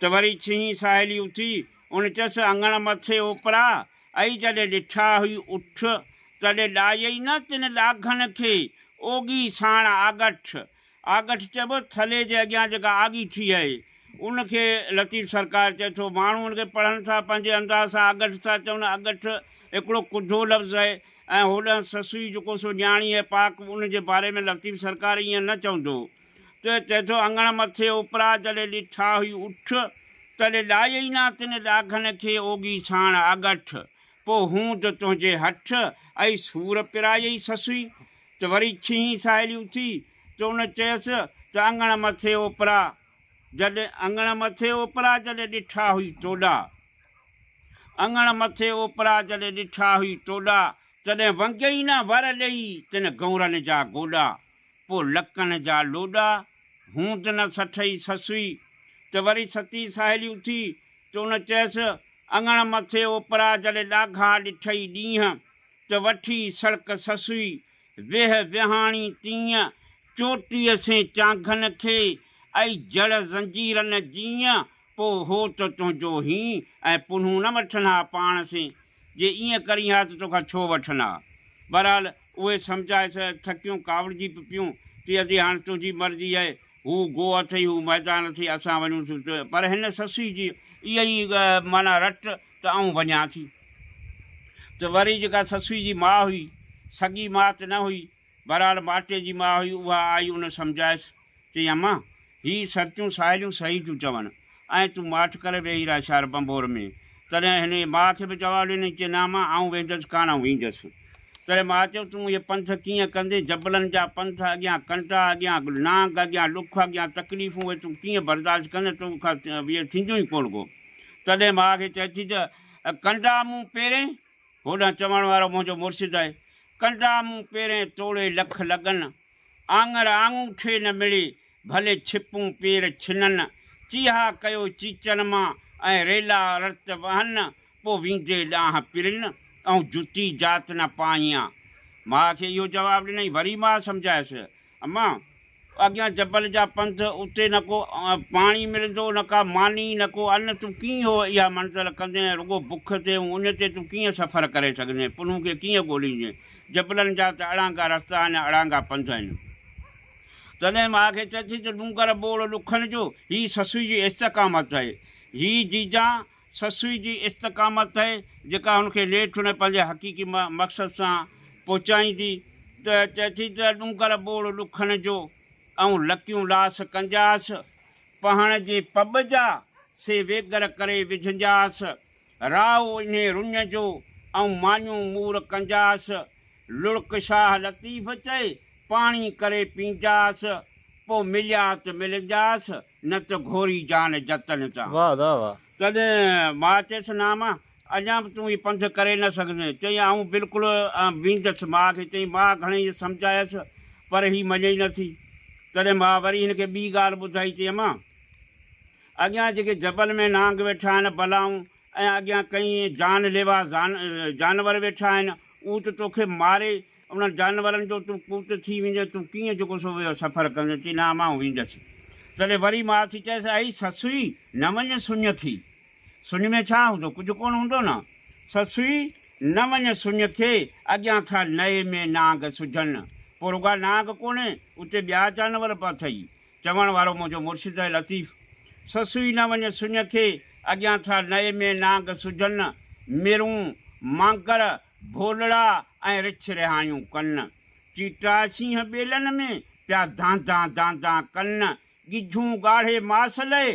त वरी छहीं साहेली उथी उन चयसि अङण मथे ओपरा आई जॾहिं ॾिठा हुई उठ तॾहिं ॾायई न तिन ॾाघनि खे ओगी साण आगठ। आगठ चइबो थले जे अॻियां जेका आगी थी आहे उनखे लतीफ़ सरकार चए थो। माण्हू उनखे पढ़नि था पंहिंजे अंदाज़ सां आगठ था चवनि। आगठ हिकिड़ो कुझो लफ़्ज़ आहे ऐं होॾां ससुई जेको सो न्याणी आहे पाक उनजे बारे में लतीफ़ सरकार ईअं न चवंदो। त चए थो अङण मथे उपरा जॾहिं ॾिठा हुई उठ तॾहिं ॾायई न तिन ॾाघनि खे ओगी साण आगठ। पोइ हूं त तुंहिंजे हठ ऐं सूर पिरायई ससुई। त वरी छहीं साहेली उथी त उन चयसि त अङण मथे ओपरा जॾहिं ॾिठा हुई तोॾा। अङण मथे ओपरा जॾहिं ॾिठा हुई तोॾा तॾहिं वंगई न वर ॾेई तिन गौरनि जा गोॾा। पोइ लकनि जा लोॾा हूं त न सठई ससुई। त वरी सती साहेली उथी त उन चयसि अङण मथे ओपरा जॾहिं ॾाघा ॾिठई ॾींहं त वठी सड़क ससुई। वेह विहाणी तीअं चोटीअ से चांघनि खे ऐं जड़ ज़ंजीरनि जीअं। पोइ हो त तुंहिंजो हीउ ऐं पुनूं न वठनि हा पाण से। जे ईअं करी हा त तोखां छो वठनि हा। बहरहाल उहे सम्झाए थकियूं कावड़जी पियूं। चई थी हाणे तुंहिंजी मर्ज़ी आहे हू गो अथई हू मैदान अथई असां वञूं थियूं। पर हिन ससुई जी इहा ई माना रट त आऊं वञा थी। त वरी जेका ससुई जी माउ हुई सॻी माउ त न हुई बहरहाल माटे जी माउ हुई उहा आई उन सम्झायसि। चई अम्मा हीअ सचियूं साहेलियूं सही थियूं चवनि ऐं तूं माठ करे वेही रह शहर बंबोर में। तॾहिं हिन माउ खे बि जवाबु ॾिनई। चई न मां आऊं वेंदसि कान आऊं ईंदसि। तॾहिं मां चयो तूं इहे पंथ कीअं कंदे जबलनि जा पंथ अॻियां कंटा अॻियां नांग अॻियां ॾुख अॻियां तकलीफ़ूं उहे तूं कीअं बर्दाश्त कंदे तोखां इहे थींदियूं ई कोन को। तॾहिं माउ खे चए थी त कंडा मूं पहिरें होॾां चवण वारो मुंहिंजो मुर्शिद आहे। कंडा मूं पहिरें तोड़े लख लॻनि आङर आङूठे न मिले भले छिपूं पेर छिननि। चीहा कयो चीचनि मां ऐं रेला रत वहनि पोइ वींदे ॾांहुं पिरिन ऐं जुती जात न पाईं। माउ खे इहो जवाबु ॾिनई। वरी मां सम्झायसि अम्मा अॻियां जबल जा पंथ उते न को पाणी मिलंदो न का मानी न को अन्न तूं कीअं हो इहा मंज़िल कंदे रुॻो बुख ते उन ते तूं कीअं सफ़र करे सघंदे पुनूं खे कीअं ॻोल्हींदे। जबलनि जा त अड़ांगा रस्ता आहिनि अड़ांगा पंथ आहिनि। तॾहिं माउ खे चए थी त डूंगर बोड़ ॾुखनि जो हीअ ससुई जी इस्तक़ामत आहे। हीअ जीजा ससुई जी इस्तक़ामत आहे जेका हुनखे नेठि हुन पंहिंजे हक़ीक़ी मक़सद सां पहुचाईंदी। त चए थी त डूंगर बोड़ ॾुखनि जो ऐं लकियूं लास कंजास पहण जे पब जा से वेगर करे विझंजास। राओ इन रुञ जो ऐं मानियूं मूर कंजास। लुड़क शाह लतीफ़ चए पाणी करे पींजास। पोइ मिलिया त मिलंजास न त घोरी जान जतन ता। तॾहिं मां चयसि ना मां अञा बि तूं हीअ पंथ करे न सघंदे। चई आऊं बिल्कुलु बींदसि। माउ खे चई मां घणेई सम्झायसि पर हीअ मञे ई नथी। तॾहिं मां वरी हिनखे ॿी ॻाल्हि ॿुधाई। चई अम्मा अॻियां जेके जबल में नांग वेठा आहिनि बलाऊं ऐं अॻियां कई जानलेवा जानवर वेठा आहिनि उहो त तोखे मारे उन्हनि जानवरनि जो तूं पूत थी वेंदे तूं कीअं जेको सो सफ़र कंदे। चई न मां वेंदसि। तॾहिं वरी माउ थी चएसि आई ससुई न वञ सुञ खे। सुञ में छा हूंदो कुझु कोन हूंदो न। ससुई न वञ सुञ खे अॻियां था नए में नांग सुझनि। पोइ रुॻा नांग कोन्हे उते ॿिया जानवर पिया अथई। चवण वारो मुंहिंजो मुर्शिद आहे लतीफ़। ससुई न वञ सुञ खे अॻियां था नए में नांग सुझनि। मिरूं मांकर भोलड़ा ऐं रिछ रिहायूं कनि। चीटा शींहं ॿेलनि में पिया दांदा दांदा कनि। गिझूं ॻाढ़े मासले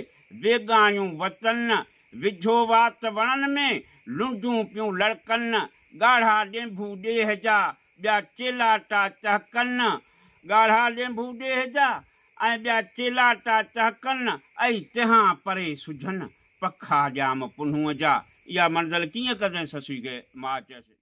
बेगाणियूं वतन। विझो वात वणनि में लुंडियूं पियूं लड़कनि। ॻाढ़ा ॾेंभू ॾेह जा ॿिया चेलाटा चहकनि। ॻाढ़ा ॾेंभू ॾेह जा ऐं ॿिया चेलाटा चहकनि ऐं तिहां परे सुझनि पखा ॼाम पुनूअ जा। इहा मंज़िल कीअं कजांइ ससुई खे। मां चयसि